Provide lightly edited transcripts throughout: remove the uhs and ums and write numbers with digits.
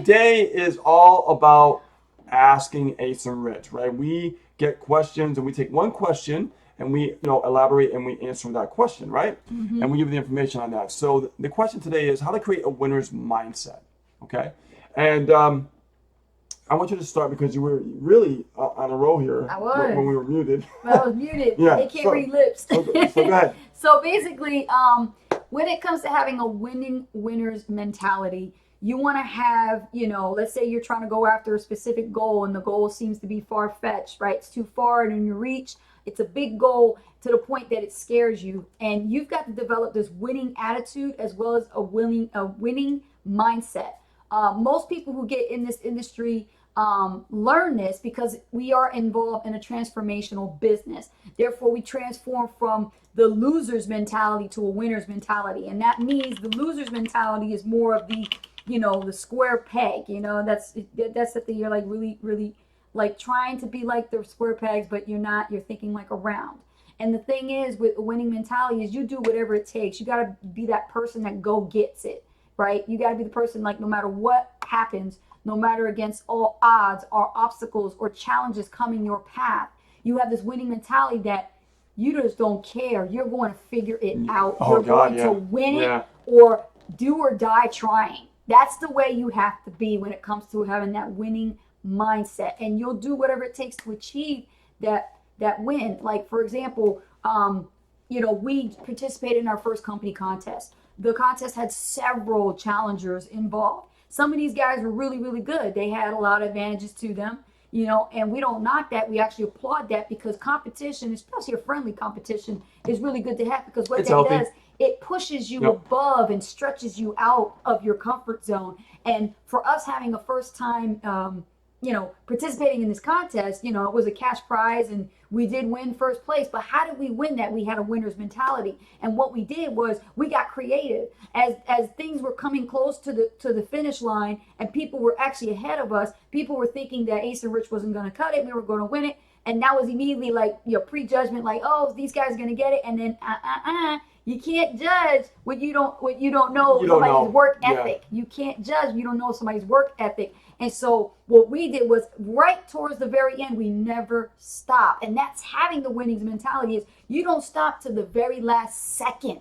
Today is all about asking Ace and Rich, right? We get questions and we take one question and we, elaborate and we answer that question, right? And we give the information on that. So the question today is how to create a winner's mindset, okay? And I want you to start because you were really on a roll here I when was. we were muted. But I was muted. Yeah. They can't read lips. So go ahead. So basically, when it comes to having a winner's mentality, you want to have, let's say you're trying to go after a specific goal and the goal seems to be far fetched, right? It's too far and in your reach. It's a big goal to the point that it scares you. And you've got to develop this winning attitude as well as a winning mindset. Most people who get in this industry learn this because we are involved in a transformational business. Therefore, we transform from the loser's mentality to a winner's mentality. And that means the loser's mentality is more of the square peg, that's that thing. You're like really like trying to be like the square pegs, but you're not, you're thinking like a round. And the thing is with a winning mentality is you do whatever it takes. You got to be that person that go gets it, right? You got to be the person like no matter what happens, no matter against all odds or obstacles or challenges coming your path, you have this winning mentality that you just don't care. You're going to figure it out. Oh, You're God, going yeah. to win it Yeah. or do or die trying. That's the way you have to be when it comes to having that winning mindset. And you'll do whatever it takes to achieve that win. Like for example, we participated in our first company contest. The contest had several challengers involved. Some of these guys were really, really good. They had a lot of advantages to them, and we don't knock that. We actually applaud that because competition, especially a friendly competition, is really good to have because what It's that healthy. does, it pushes you Yep. above and stretches you out of your comfort zone. And for us having a first time, participating in this contest, it was a cash prize and we did win first place. But how did we win that? We had a winner's mentality. And what we did was we got creative. As things were coming close to the finish line and people were actually ahead of us, people were thinking that Ace and Rich wasn't going to cut it, we were going to win it. And that was immediately like prejudgment, like, oh, these guys are going to get it. And then you can't judge what you don't know You don't know. somebody's work Yeah. ethic. You can't judge, you don't know somebody's work ethic. And so what we did was right towards the very end, we never stopped. And that's having the winning mentality is you don't stop to the very last second.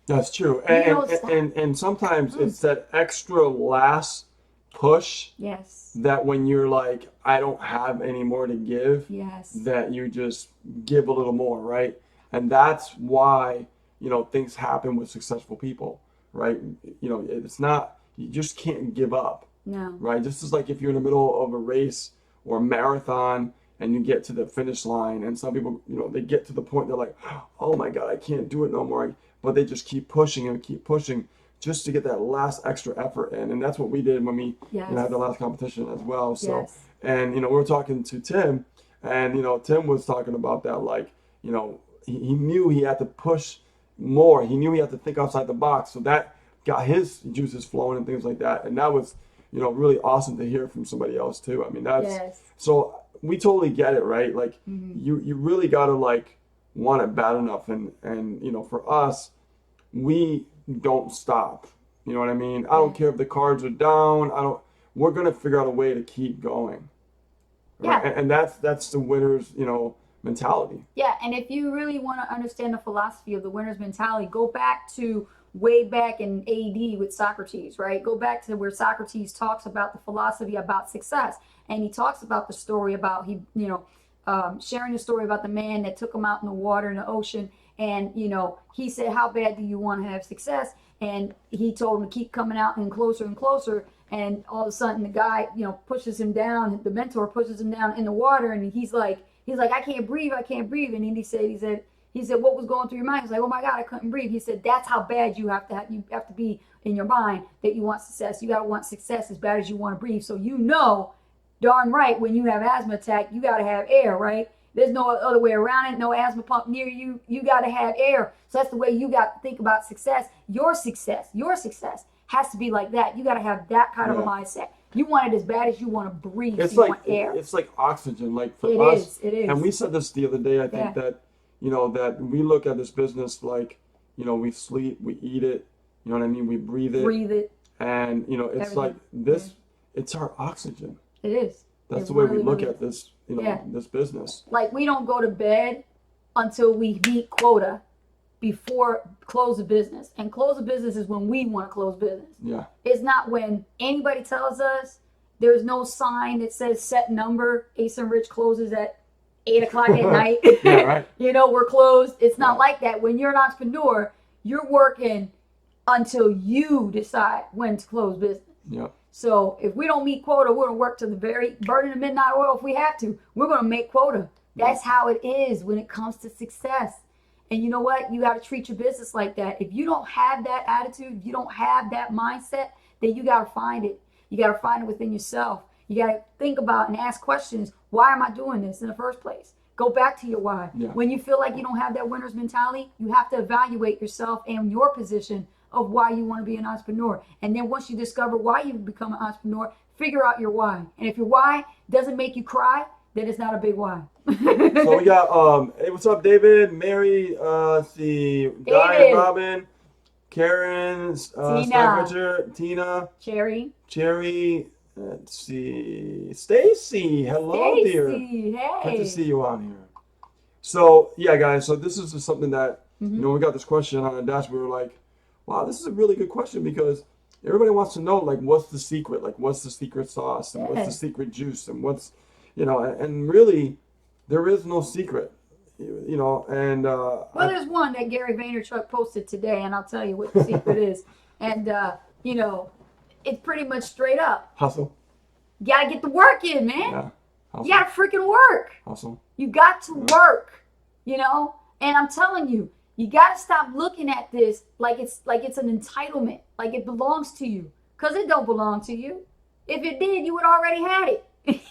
That's true. You And don't stop. and sometimes it's that extra last push Yes. that when you're like, I don't have any more to give, Yes. that you just give a little more, right? And that's why, things happen with successful people, right? It's not, you just can't give up, No. right? Just as like if you're in the middle of a race or a marathon and you get to the finish line and some people, they get to the point they're like, oh my God, I can't do it no more. But they just keep pushing and keep pushing just to get that last extra effort in. And that's what we did when we Yes. had the last competition as well. So, Yes. and, we were talking to Tim and, Tim was talking about that, like, he knew he had to push more. He knew he had to think outside the box. So that got his juices flowing and things like that. And that was, really awesome to hear from somebody else too. I mean, that's, Yes. so we totally get it, right? Like you really got to like want it bad enough. And, for us, we don't stop. You know what I mean? I don't care if the cards are down. We're going to figure out a way to keep going. Right? Yeah. And that's the winner's, mentality. Yeah, and if you really want to understand the philosophy of the winner's mentality, go back to way back in AD with Socrates, right? Go back to where Socrates talks about the philosophy about success, and he talks about the story about sharing the story about the man that took him out in the water in the ocean, and he said, "How bad do you want to have success?" And he told him to keep coming out and closer, and all of a sudden the guy, pushes him down. The mentor pushes him down in the water, and he's like, I can't breathe, and then he said, what was going through your mind? He's like, oh my God, I couldn't breathe. He said, that's how bad you have to be in your mind that you want success. You got to want success as bad as you want to breathe. So darn right, when you have asthma attack, you got to have air, right? There's no other way around it. No asthma pump near you. You got to have air. So that's the way you got to think about success. Your success has to be like that. You got to have that kind of a mindset. You want it as bad as you want to breathe. It's so like you want air. it's like oxygen. Like for It us, is. and we said this the other day. I think Yeah. that that we look at this business like we sleep, we eat it. You know what I mean? We breathe it, Breathe it. and it's Everything. like this. it's our oxygen. It is. That's It the way we really, look really at this, Yeah. this business. Like, we don't go to bed until we meet quota before close of business. And close of business is when we want to close business. Yeah. It's not when anybody tells us. There's no sign that says set number. Ace and Rich closes at 8 o'clock at night. Yeah, right. We're closed. It's not Yeah. like that. When you're an entrepreneur, you're working until you decide when to close business. Yeah. So if we don't meet quota, we're gonna work to the very burning the midnight oil if we have to. We're gonna make quota. That's how it is when it comes to success. And you know what? You got to treat your business like that. If you don't have that attitude, if you don't have that mindset, then you got to find it. You got to find it within yourself. You got to think about and ask questions. Why am I doing this in the first place? Go back to your why. Yeah. When you feel like you don't have that winner's mentality, you have to evaluate yourself and your position of why you want to be an entrepreneur. And then once you discover why you become an entrepreneur, figure out your why. And if your why doesn't make you cry, then it's not a big why. So we got hey, what's up, David, Mary, Guy, David. Robin, Karen, Tina. Richard, Tina, Cherry. Cherry, let's see, Stacy. Hello, dear. Stacy, hey. Good to see you on here. So yeah, guys. So this is just something that Mm-hmm. we got this question on the dash. We were like, wow, this is a really good question because everybody wants to know, like, what's the secret? Like, what's the secret sauce? And what's the secret juice? And what's, and really, there is no secret, and Well, there's one that Gary Vaynerchuk posted today, and I'll tell you what the secret is. And, it's pretty much straight up. Hustle. You gotta get the work in, man. Yeah. Hustle. You gotta freaking work. Hustle. You got to work, And I'm telling you, you gotta stop looking at this like it's an entitlement, like it belongs to you, because it don't belong to you. If it did, you would already had it.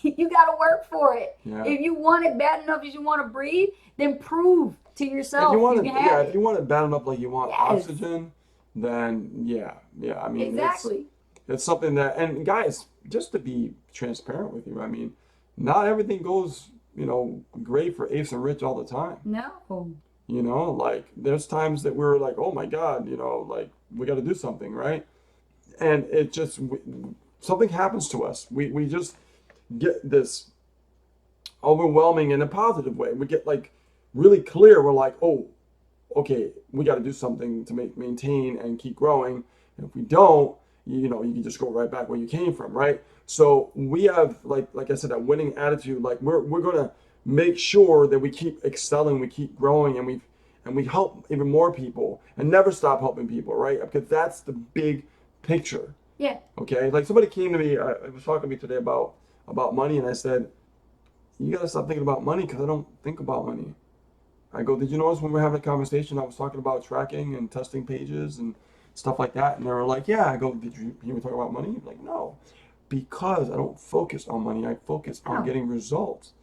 You gotta work for it. Yeah. If you want it bad enough as you want to breathe, then prove to yourself If you want you can have if it. you want it bad enough, like you want Yes. oxygen, then yeah. I mean, Exactly. It's something that, and guys, just to be transparent with you, I mean, not everything goes, great for Ace and Rich all the time. No. Like there's times that we're like, oh my God, like we got to do something, right? And it just, something happens to us. We just get this overwhelming in a positive way. We get like really clear. We're like, oh, okay, we got to do something to maintain and keep growing. And if we don't, you can just go right back where you came from, right? So we have, like I said, that winning attitude. Like we're gonna make sure that we keep excelling, we keep growing, and we help even more people, and never stop helping people, right? Because that's the big picture. Yeah. Okay. Like somebody came to me, was talking to me today about money, and I said, you gotta stop thinking about money because I don't think about money. I go, did you notice when we were having a conversation, I was talking about tracking and testing pages and stuff like that? And they were like, yeah. I go, did you hear me talk about money? Like, no, because I don't focus on money. I focus on getting results.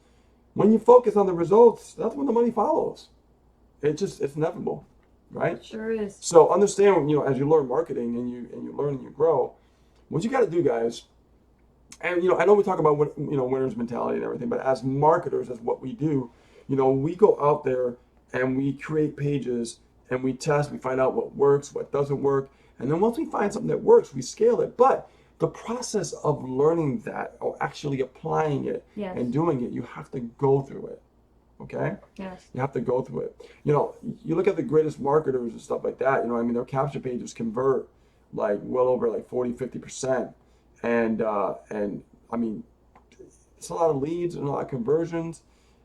When you focus on the results, that's when the money follows. It's inevitable, right? It sure is. So understand, as you learn marketing and you learn and you grow, what you got to do, guys. And I know we talk about winner's mentality and everything, but as marketers, as what we do, we go out there and we create pages and we test, we find out what works, what doesn't work, and then once we find something that works, we scale it. But the process of learning that or actually applying it Yes. and doing it, you have to go through it. Okay? Yes. You have to go through it. You look at the greatest marketers and stuff like that, their capture pages convert like well over like 40-50%. And I mean, it's a lot of leads and a lot of conversions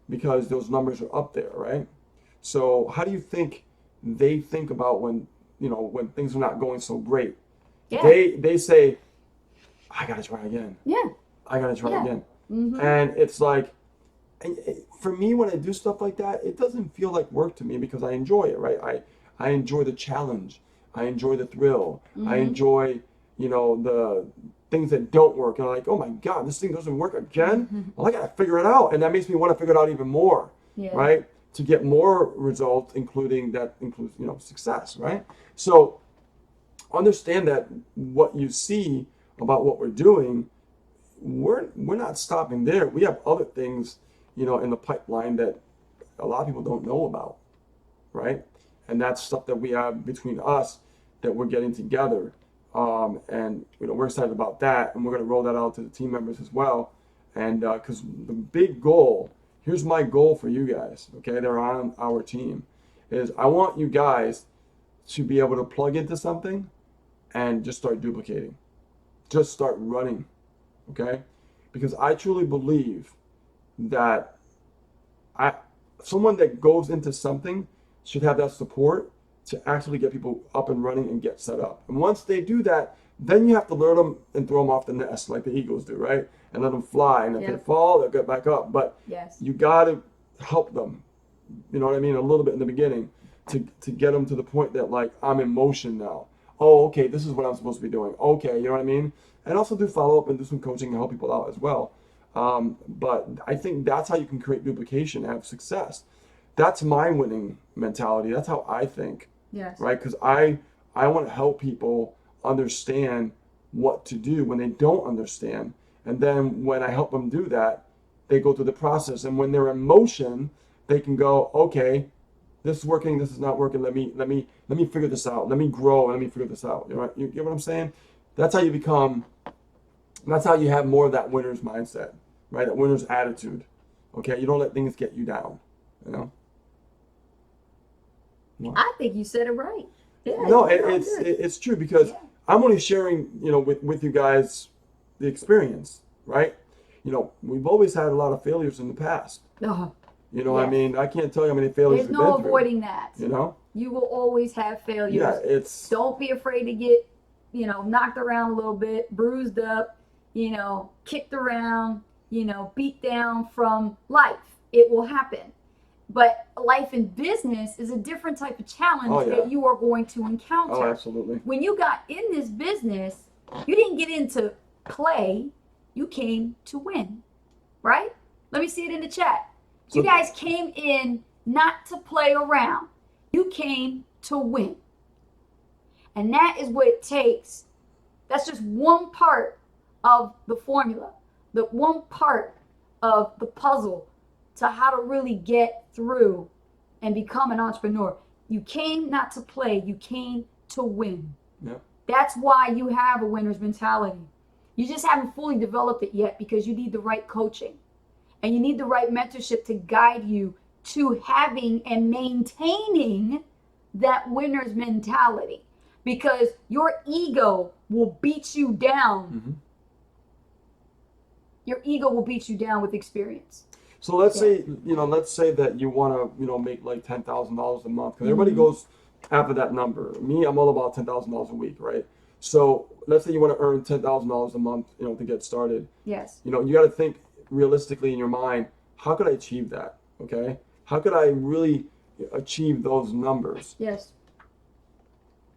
because those numbers are up there, right? So how do you think they think about when things are not going so great? Yeah. They say, I gotta try again. Yeah. I gotta try again. Mm-hmm. And it's like, for me, when I do stuff like that, it doesn't feel like work to me because I enjoy it, right? I enjoy the challenge. I enjoy the thrill. Mm-hmm. I enjoy, the things that don't work. And I'm like, oh my God, this thing doesn't work again? Mm-hmm. Well, I gotta figure it out. And that makes me want to figure it out even more, Yeah. right? To get more results, includes, success, right? So understand that what you see about what we're doing, we're not stopping there. We have other things, in the pipeline that a lot of people don't know about, right? And that's stuff that we have between us that we're getting together And we're excited about that, and we're going to roll that out to the team members as well. And because the big goal, here's my goal for you guys, okay, that are on our team, is I want you guys to be able to plug into something and just start duplicating, just start running, okay? Because I truly believe that someone that goes into something should have that support to actually get people up and running and get set up. And once they do that, then you have to lure them and throw them off the nest like the eagles do, right? And let them fly. And if they fall, they'll get back up. But you got to help them, you know what I mean, a little bit in the beginning to get them to the point that, like, I'm in motion now. Oh, okay, this is what I'm supposed to be doing. Okay, you know what I mean? And also do follow-up and do some coaching and help people out as well. But I think that's how you can create duplication and have success. That's my winning mentality. That's how I think. Yes. Right? Because I want to help people understand what to do when they don't understand. And then when I help them do that, they go through the process. And when they're in motion, they can go, okay, this is working, this is not working. Let me figure this out. Let me grow and let me figure this out. You get what I'm saying? That's how you have more of that winner's mindset, right? That winner's attitude. Okay? You don't let things get you down, you know? I think you said it right. Yeah, no, it's true, because I'm only sharing, with you guys the experience, right? We've always had a lot of failures in the past. I mean, I can't tell you how many failures There's we've no been through. avoiding that. You will always have failures. Yeah, don't be afraid to get, knocked around a little bit, bruised up, kicked around, beat down from life. It will happen. But life in business is a different type of challenge that you are going to encounter. Oh, absolutely. When you got in this business, you didn't get in to play, you came to win, right? Let me see it in the chat. You guys came in not to play around. You came to win. And that is what it takes. That's just one part of the formula, the one part of the puzzle to how to really get through and become an entrepreneur. You came not to play, you came to win. Yeah. That's why you have a winner's mentality. You just haven't fully developed it yet because you need the right coaching and you need the right mentorship to guide you to having and maintaining that winner's mentality, because your ego will beat you down. Mm-hmm. Your ego will beat you down with experience. So let's say that you want to, make like $10,000 a month, because everybody goes after that number. Me, I'm all about $10,000 a week, right? So let's say you want to earn $10,000 a month, to get started. Yes. You got to think realistically in your mind, how could I achieve that? Okay? How could I really achieve those numbers? Yes.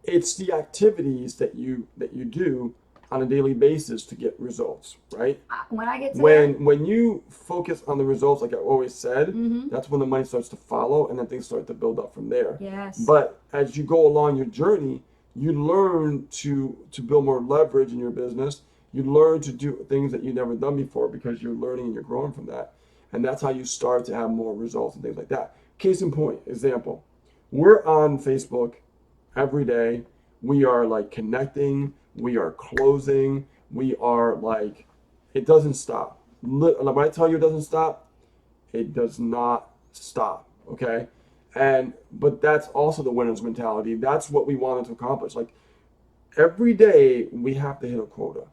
It's the activities that you do on a daily basis to get results, right? When I get to when you focus on the results, like I always said, that's when the money starts to follow, and then things start to build up from there. Yes. But as you go along your journey, you learn to build more leverage in your business. You learn to do things that you've never done before because you're learning and you're growing from that. And that's how you start to have more results and things like that. Case in point, example, we're on Facebook every day. We are like connecting. We are closing. We are like, it doesn't stop. When I tell you it doesn't stop, it does not stop. Okay. But that's also the winner's mentality. That's what we wanted to accomplish. Like every day we have to hit a quota.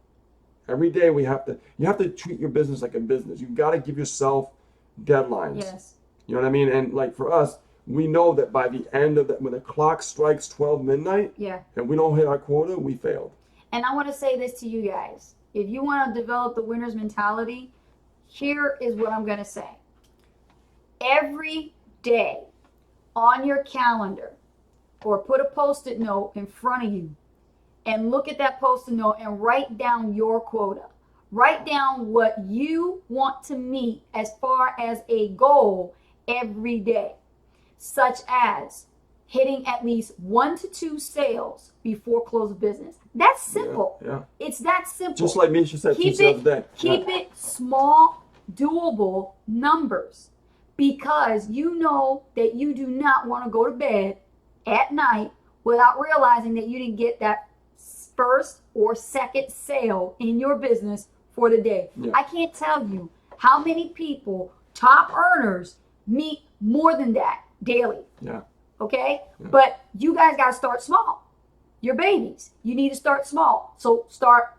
Every day you have to treat your business like a business. You've got to give yourself deadlines. Yes. You know what I mean? And like for us, we know that by the end of that, when the clock strikes 12 midnight, and we don't hit our quota, we failed. And I want to say this to you guys. If you want to develop the winner's mentality, here is what I'm going to say. Every day on your calendar, or put a Post-it note in front of you and look at that Post-it note and write down your quota. Write down what you want to meet as far as a goal every day, such as hitting at least 1 to 2 sales before close of business. That's simple. Yeah. It's that simple. Just like Misha said, 2 sales a day. Keep it small, doable numbers, because you know that you do not want to go to bed at night without realizing that you didn't get that first or second sale in your business for the day. Yeah. I can't tell you how many people, top earners, meet more than that daily. Yeah. Okay? Yeah. But you guys got to start small. You're babies. You need to start small. So start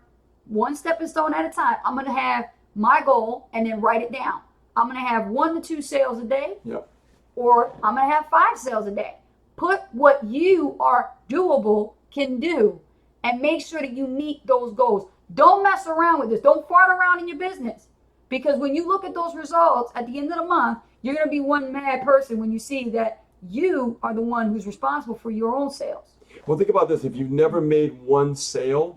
one stepping stone at a time. I'm going to have my goal and then write it down. I'm going to have 1 to 2 sales a day. Yep. Or I'm going to have 5 sales a day. Put what you are doable can do and make sure that you meet those goals. Don't mess around with this. Don't fart around in your business. Because when you look at those results at the end of the month, you're going to be one mad person when you see that you are the one who's responsible for your own sales. Well, think about this. If you've never made 1 sale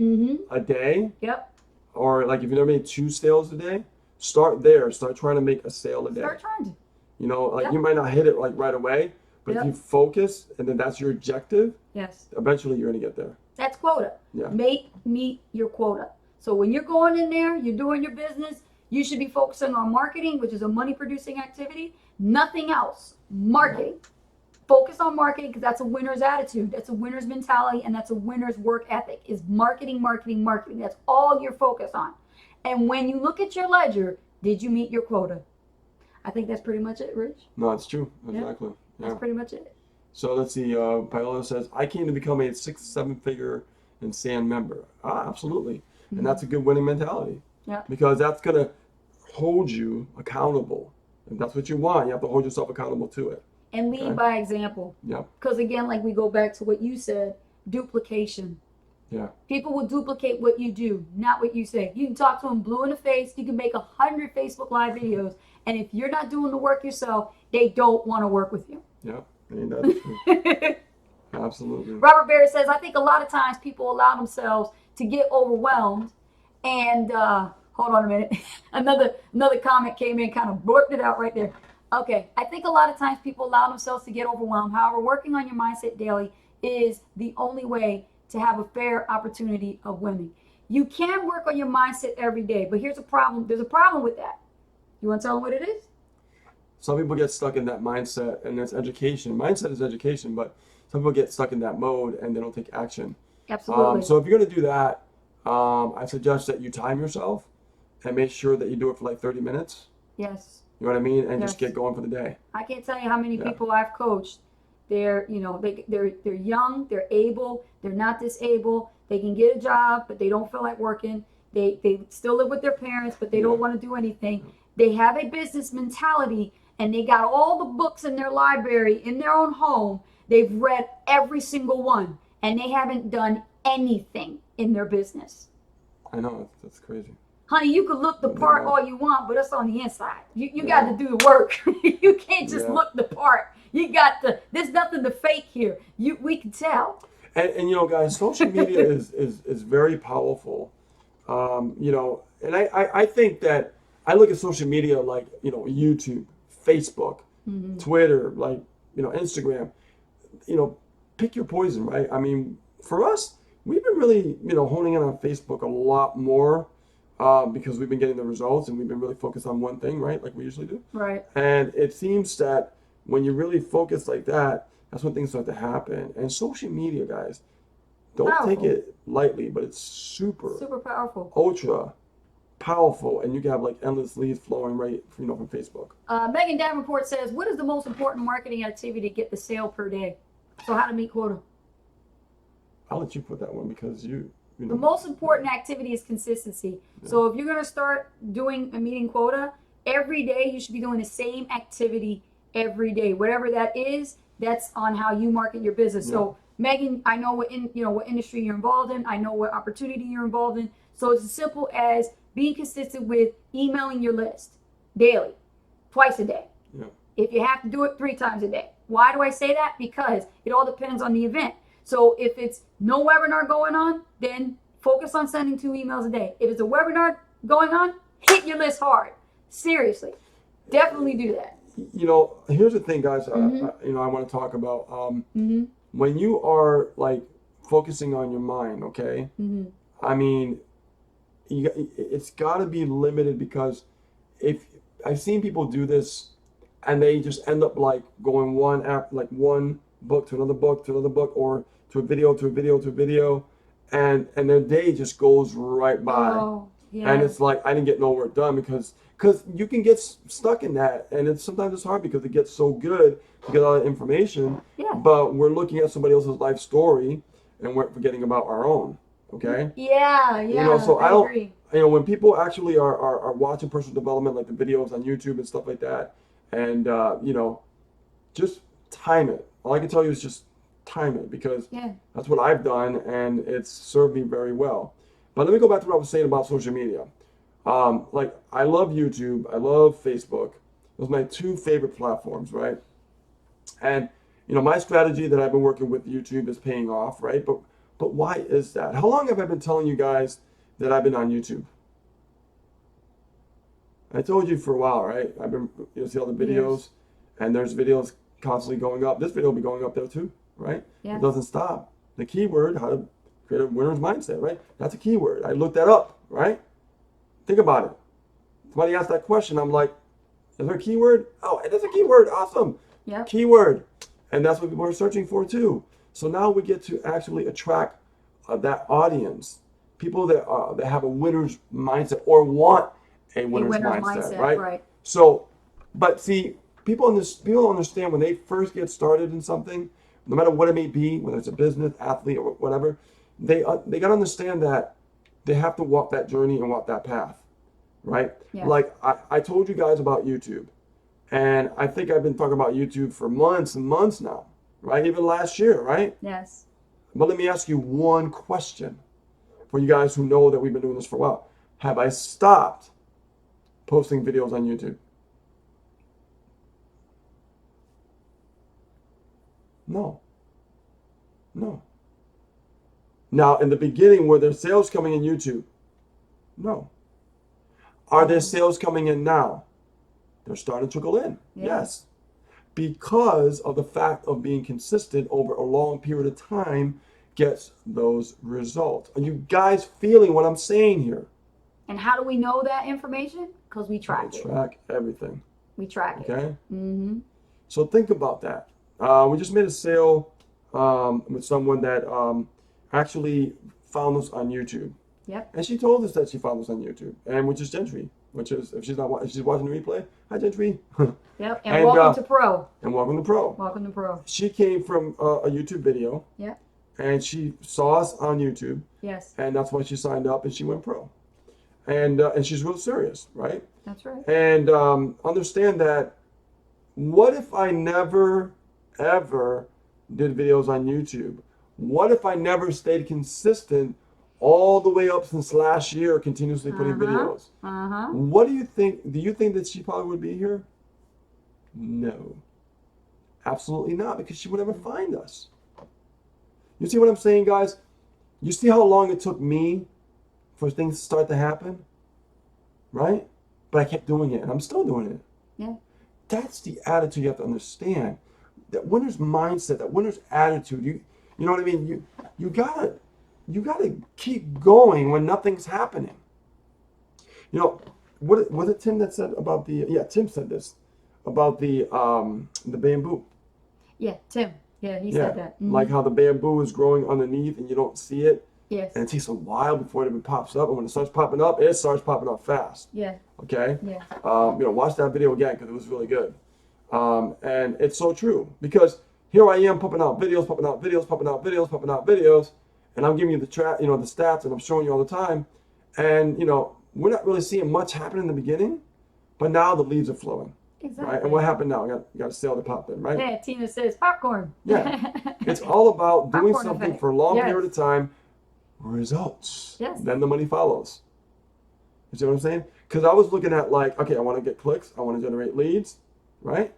a day, Yep. or like if you've never made 2 sales a day, start there. Start trying to make a sale a day. Start trying to. You know, like Yep. you might not hit it like right away, but if you focus and then that's your objective, yes, eventually you're going to get there. That's quota. Yeah. Meet your quota. So when you're going in there, you're doing your business, you should be focusing on marketing, which is a money producing activity. Nothing else. Marketing. Focus on marketing because that's a winner's attitude. That's a winner's mentality, and that's a winner's work ethic is marketing, marketing, marketing. That's all you're focused on. And when you look at your ledger, did you meet your quota? I think that's pretty much it, Rich. No, it's true. Exactly. Yeah. That's pretty much it. So let's see. Paola says, I came to become a 6-7 figure and SAN member. Absolutely. Mm-hmm. And that's a good winning mentality. Yeah. Because that's going to hold you accountable. If that's what you want, you have to hold yourself accountable to it. And lead by example. Yeah. Because again, like we go back to what you said, duplication. Yeah. People will duplicate what you do, not what you say. You can talk to them blue in the face. You can make 100 Facebook Live videos. And if you're not doing the work yourself, they don't want to work with you. Yeah. I mean, that's true. Absolutely. Robert Barrett says, I think a lot of times people allow themselves to get overwhelmed. And hold on a minute. another comment came in, kind of blurted it out right there. Okay. I think a lot of times people allow themselves to get overwhelmed. However, working on your mindset daily is the only way to have a fair opportunity of winning. You can work on your mindset every day, but here's a problem. There's a problem with that. You want to tell them what it is? Some people get stuck in that mindset, and that's education. Mindset is education, but some people get stuck in that mode and they don't take action. Absolutely. So if you're going to do that, I suggest that you time yourself and make sure that you do it for like 30 minutes. Yes. You know what I mean? And Yes. just get going for the day. I can't tell you how many people I've coached. They're young, they're able, they're not disabled, they can get a job, but they don't feel like working. They still live with their parents, but they don't want to do anything. They have a business mentality, and they got all the books in their library in their own home. They've read every single one, and they haven't done anything in their business. I know, that's crazy. Honey, you can look the part all you want, but it's on the inside. You got to do the work. You can't just look the part. You got to. There's nothing to fake here. We can tell. And you know, guys, social media is very powerful. You know, and I think that I look at social media like, you know, YouTube, Facebook, Twitter, like, you know, Instagram. You know, pick your poison, right? I mean, for us, we've been really, you know, honing in on Facebook a lot more because we've been getting the results and we've been really focused on one thing, right? Like we usually do. Right. And it seems that when you really focus like that, that's when things start to happen. And social media, guys, don't take it lightly, but it's super powerful, ultra powerful, and you can have like endless leads flowing right, you know, from Facebook. Megan Davenport says, what is the most important marketing activity to get the sale per day? So how to meet quota? I'll let you put that one because you know. The most important activity is consistency. Yeah. So if you're going to start doing a meeting quota, every day you should be doing the same activity every day. Whatever that is, that's on how you market your business. Yeah. So Megan, I know what industry you're involved in. I know what opportunity you're involved in. So it's as simple as being consistent with emailing your list daily, twice a day. Yeah. If you have to do it 3 times a day. Why do I say that? Because it all depends on the event. So if it's no webinar going on, then focus on sending 2 emails a day. If it's a webinar going on, hit your list hard. Seriously. Definitely do that. You know, here's the thing, guys, I want to talk about. When you are like focusing on your mind, okay? I mean, it's got to be limited, because if I've seen people do this and they just end up like going one book to another book to another book, or to a video to a video to a video, and their day just goes right by. Oh, And yeah. it's like I didn't get no work done because you can get stuck in that, and sometimes it's hard because it gets so good to get all that information, Yeah. but we're looking at somebody else's life story and we're forgetting about our own. Okay, Yeah, you know, yeah, so I I don't, agree. you know, when people actually are watching personal development, like the videos on YouTube and stuff like that, and you know, just time it. All I can tell you is just time it because Yeah. that's what I've done and it's served me very well. But let me go back to what I was saying about social media. Like I love YouTube, I love Facebook. Those are my two favorite platforms, right? And you know, my strategy that I've been working with YouTube is paying off, right? But why is that? How long have I been telling you guys that I've been on YouTube? I told you for a while, right? I've been, you see all the videos, Years. and there's videos constantly going up. This video will be going up there too, right? It Yes. doesn't stop. The keyword, how to create a winner's mindset, right? That's a keyword. I looked that up, right? Think about it. Somebody asked that question. I'm like, is there a keyword? Oh, it is a keyword. Awesome. Yep. Keyword. And that's what people are searching for too. So now we get to actually attract that audience, people that have a winner's mindset or want a A winner's winner's mindset, mindset, right? right. So, but see, people understand when they first get started in something, no matter what it may be, whether it's a business, athlete, or whatever, they got to understand that they have to walk that journey and walk that path, right? Yes. Like I told you guys about YouTube, and I think I've been talking about YouTube for months and months now, right? Even last year, right? Yes. But let me ask you one question for you guys who know that we've been doing this for a while. Have I stopped posting videos on YouTube? No, no. Now, in the beginning, were there sales coming in YouTube? No. Are there sales coming in now? They're starting to trickle in. Yeah. Yes. Because of the fact of being consistent over a long period of time gets those results. Are you guys feeling what I'm saying here? And how do we know that information? Because we I track it. track everything. We track it. Okay? Mm-hmm. So think about that. We just made a sale with someone that actually found us on YouTube. Yep. And she told us that she found us on YouTube, and which is Gentry. Which is, if she's watching the replay, hi Gentry. Yep. And welcome to Pro. And welcome to Pro. Welcome to Pro. She came from a YouTube video. Yep. And she saw us on YouTube. Yes. And that's why she signed up and she went pro. And she's real serious, right? That's right. And understand that. What if I never ever did videos on YouTube? What if I never stayed consistent all the way up since last year, continuously putting videos? What do you think? Do you think that she probably would be here? No, absolutely not, because she would never find us. You see what I'm saying, guys? You see how long it took me for things to start to happen, right? But I kept doing it, and I'm still doing it. Yeah. That's the attitude you have to understand. That winner's mindset, that winner's attitude. You know what I mean? You gotta keep going when nothing's happening. You know, what was it Tim that said about the? Yeah, Tim said this about the bamboo. Yeah, Tim. Yeah, he said that. Mm-hmm. Like how the bamboo is growing underneath and you don't see it. Yes. And it takes a while before it even pops up. And when it starts popping up, it starts popping up fast. Yeah. Okay? Yeah. You know, watch that video again because it was really good. And it's so true. Because here I am pumping out videos, pumping out videos, pumping out videos, pumping out videos. And I'm giving you the stats and I'm showing you all the time. And, you know, we're not really seeing much happen in the beginning. But now the leads are flowing. Exactly. Right? And what happened now? We got a sale to pop in, right? Yeah, Tina says popcorn. Yeah. It's all about doing Popcorn something effect. for a long Yes. period of time. Results. Yes. Then the money follows. You see what I'm saying? Because I was looking at like, okay, I want to get clicks. I want to generate leads, right?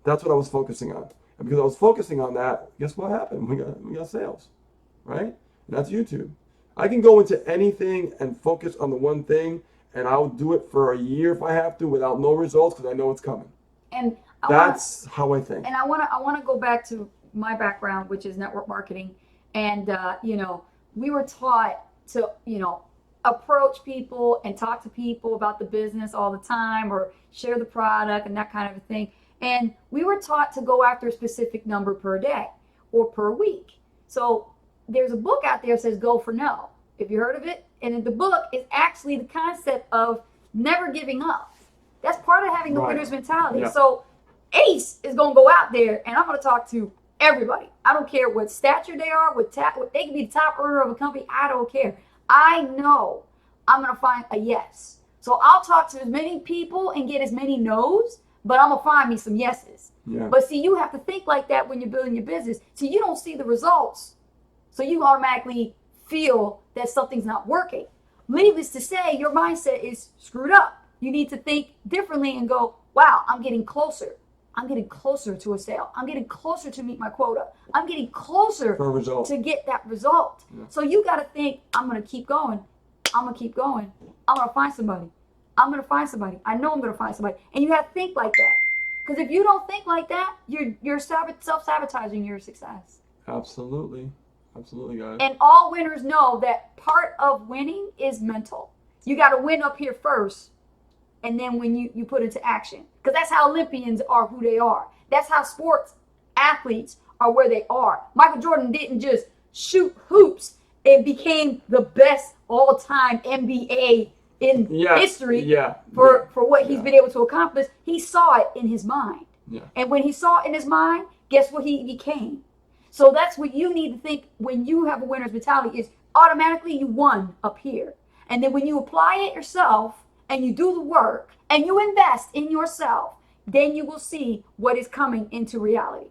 That's what I was focusing on. And because I was focusing on that, guess what happened? We got sales, right? And that's YouTube. I can go into anything and focus on the one thing, and I'll do it for a year if I have to without no results because I know it's coming. And That's how I think. And I want to go back to my background, which is network marketing. And, you know, we were taught to, you know, approach people and talk to people about the business all the time or share the product and that kind of a thing. And we were taught to go after a specific number per day or per week. So there's a book out there that says Go for No. Have you heard of it? And the book is actually the concept of never giving up. That's part of having a Right. winner's mentality. Yeah. So Ace is going to go out there and I'm going to talk to everybody. I don't care what stature they are, they can be the top earner of a company. I don't care. I know I'm going to find a yes. So I'll talk to as many people and get as many no's, but I'm going to find me some yeses. Yeah. But see, you have to think like that when you're building your business. So you don't see the results. So you automatically feel that something's not working. Needless to say, your mindset is screwed up. You need to think differently and go, wow, I'm getting closer. I'm getting closer to a sale. I'm getting closer to meet my quota. I'm getting closer For a result. to get that result. Yeah. So you got to think, I'm going to keep going. I'm going to keep going. I'm going to find somebody. I'm going to find somebody. I know I'm going to find somebody. And you have to think like that. Because if you don't think like that, you're self-sabotaging your success. Absolutely. Absolutely, guys. And all winners know that part of winning is mental. You got to win up here first. And then when you put into action. Because that's how Olympians are who they are. That's how sports athletes are where they are. Michael Jordan didn't just shoot hoops and became the best all-time NBA in history for what he's been able to accomplish. He saw it in his mind. Yeah. And when he saw it in his mind, guess what he became? So that's what you need to think when you have a winner's mentality is automatically you won up here. And then when you apply it yourself and you do the work and you invest in yourself, then you will see what is coming into reality.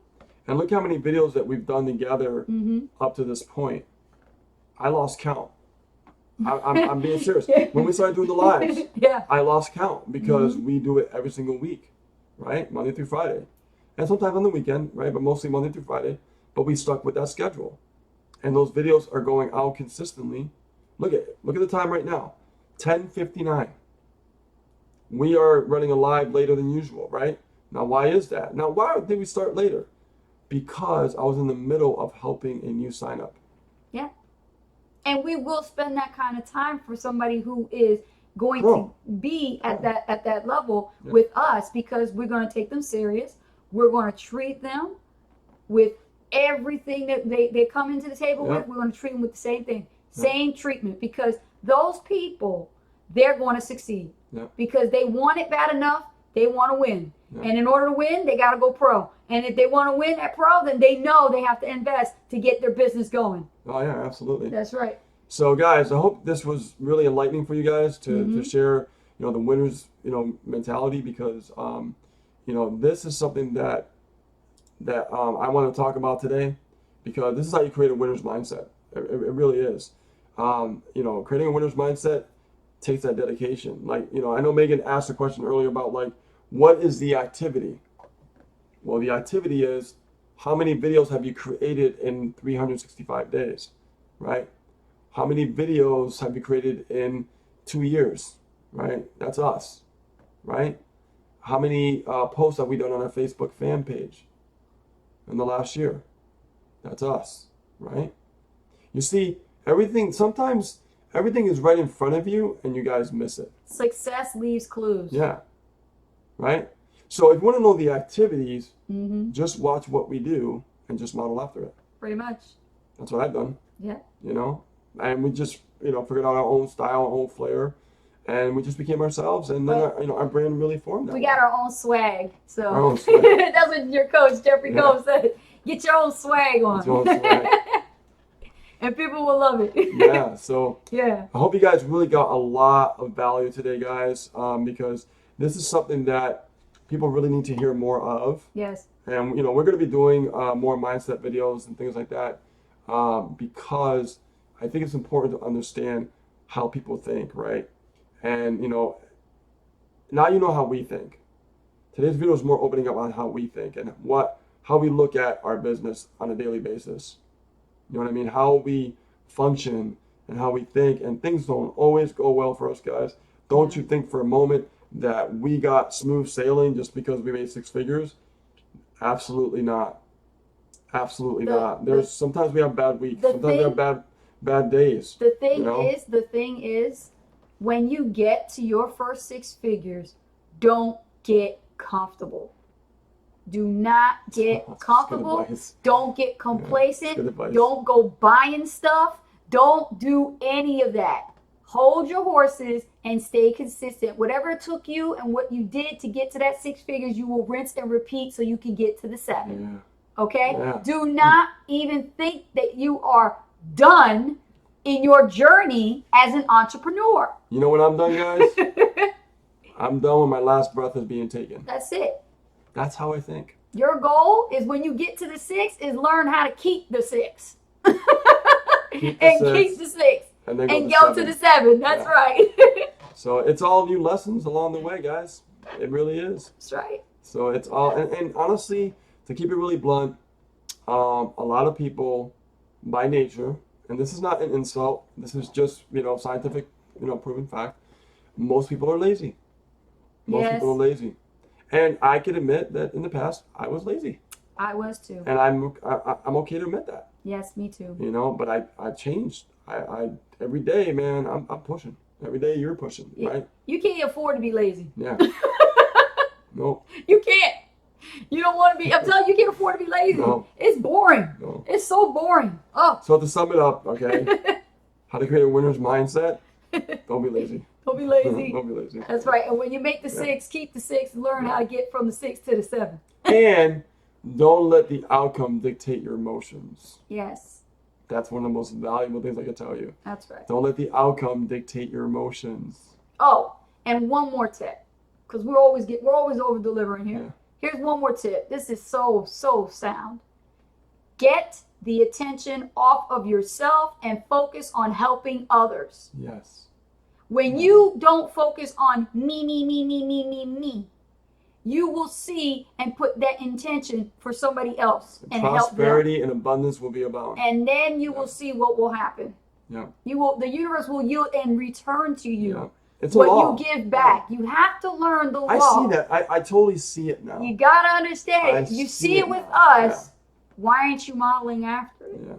And look how many videos that we've done together up to this point. I lost count. I'm being serious. When we started doing the lives, I lost count because we do it every single week, right? Monday through Friday. And sometimes on the weekend, right? But mostly Monday through Friday. But we stuck with that schedule. And those videos are going out consistently. Look at the time right now. 10:59. We are running a live later than usual, right? Now, why is that? Now, why did we start later? Because I was in the middle of helping a new sign up. Yeah. And we will spend that kind of time for somebody who is going to be at that level with us because we're going to take them serious. We're going to treat them with everything that they come into the table with. We're going to treat them with the same thing, same treatment, because those people, they're going to succeed because they want it bad enough. They want to win. And in order to win, they got to go pro. And if they want to win at pro, then they know they have to invest to get their business going. Oh, yeah, absolutely. That's right. So, guys, I hope this was really enlightening for you guys to share, the winner's, mentality because, this is something that I want to talk about today because this is how you create a winner's mindset. It really is. Creating a winner's mindset takes that dedication. Like, I know Megan asked a question earlier about what is the activity? Well, the activity is how many videos have you created in 365 days, right? How many videos have you created in 2 years, right? That's us, right? How many posts have we done on our Facebook fan page in the last year? That's us, right? You see, sometimes everything is right in front of you and you guys miss it. Success leaves clues. Yeah, right? So if you want to know the activities, just watch what we do and just model after it. Pretty much. That's what I've done. Yeah. And we just, figured out our own style, our own flair, and we just became ourselves, and then, our brand really formed that We way. got our own swag. So Our own swag. that's what your coach, Jeffrey Combs, said. Get your own swag on. It's your own swag. And people will love it. Yeah, so Yeah. I hope you guys really got a lot of value today, guys, because this is something that people really need to hear more of. Yes. And, we're going to be doing more mindset videos and things like that because I think it's important to understand how people think, right? And, now you know how we think. Today's video is more opening up on how we think and how we look at our business on a daily basis. You know what I mean? How we function and how we think, and things don't always go well for us, guys. Don't you think for a moment that we got smooth sailing just because we made 6 figures? Absolutely not. Absolutely not. Sometimes we have bad weeks. Sometimes we have bad days. The thing is, when you get to your first 6 figures, don't get comfortable. Do not get That's good comfortable. advice. Don't get Good complacent. advice. Don't go buying stuff. Don't do any of that. Hold your horses and stay consistent. Whatever it took you and what you did to get to that 6 figures, you will rinse and repeat so you can get to the 7. Yeah. Okay? Yeah. Do not even think that you are done in your journey as an entrepreneur. You know when I'm done, guys? I'm done when my last breath is being taken. That's it. That's how I think. Your goal is when you get to the 6 is learn how to keep the 6. Keep and the keep 6, the 6. and then And go go to the 7. That's Yeah. right. So it's all new lessons along the way, guys. It really is. That's right. So it's all, and honestly, to keep it really blunt, a lot of people, by nature, and this is not an insult. This is just scientific, proven fact. Most people are lazy. Most Yes. people are lazy, and I can admit that in the past I was lazy, I was too. and I'm okay to admit that. Yes, me too. But I changed. I every day, man, I'm pushing. Every day you're pushing, Yeah. right? You can't afford to be lazy. Yeah. Nope. You can't. You don't want to be. I'm telling you, you can't afford to be lazy. No. It's boring. No. It's so boring. Oh. So to sum it up, okay, how to create a winner's mindset? Don't be lazy. Don't be lazy. Don't be lazy. That's right. And when you make the Yeah. 6, keep the 6, and learn how to get from the 6 to the 7. And don't let the outcome dictate your emotions. Yes, That's one of the most valuable things I can tell you. that's right. Don't let the outcome dictate your emotions. Oh, and one more tip, because we're always over delivering here. Yeah. Here's one more tip. This is so sound. Get the attention off of yourself and focus on helping others. Yes. When you don't focus on me, you will see and put that intention for somebody else and help them. Prosperity and abundance will be abound. And then you will see what will happen. Yeah. The universe will yield and return to you Yeah. It's a what law. you give back. You have to learn the law. I see that. I totally see it now. You gotta understand I it. You see see it it with now. us. Why aren't you modeling after it? Yeah.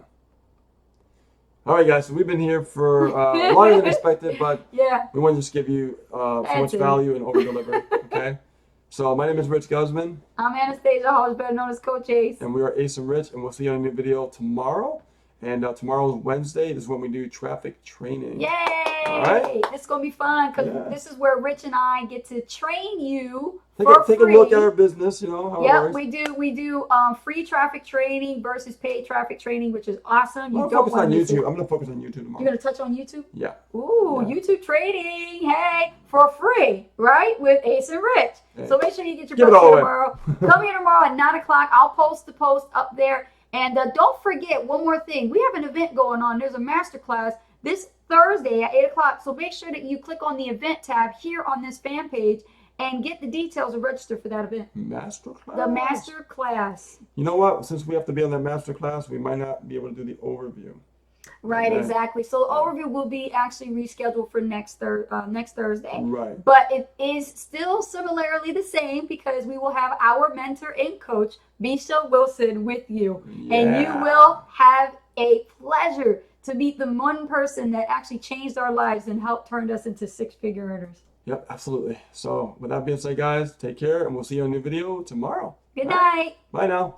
All right, guys. So we've been here for longer than expected, but Yeah. we want to just give you so much That's it. value and over deliver. Okay. So my name is Rich Guzman, I'm Anastasia Hall, better known as Coach Ace. and we are Ace and Rich, and we'll see you on a new video tomorrow. And tomorrow's Wednesday. This is when we do traffic training. Yay! All right. This is gonna be fun because Yeah. this is where Rich and I get to train you Take for a free. look at our business. How it Yep, works. we do free traffic training versus paid traffic training, which is awesome. I'm You gonna don't focus want on to miss YouTube. it. I'm gonna focus on YouTube tomorrow. You're gonna touch on YouTube? Yeah. Ooh, Yeah. YouTube trading, hey, for free, right? With Ace and Rich. Hey. So make sure you get your Give it bucks all here away. tomorrow. Come here tomorrow at 9 o'clock. I'll post the post up there. And don't forget one more thing. We have an event going on. There's a masterclass this Thursday at 8 o'clock. So make sure that you click on the event tab here on this fan page and get the details and register for that event. Masterclass. The master class. You know what? Since we have to be on that master class, we might not be able to do the overview. Right, Okay. exactly. So the overview will be actually rescheduled for next Thursday. Right. But it is still similarly the same because we will have our mentor and coach, Bisha Wilson, with you. And you Yeah. will have a pleasure to meet the one person that actually changed our lives and helped turn us into 6-figure earners. Yep, absolutely. So with that being said, guys, take care, and we'll see you on a new video tomorrow. Good All right. night. Bye now.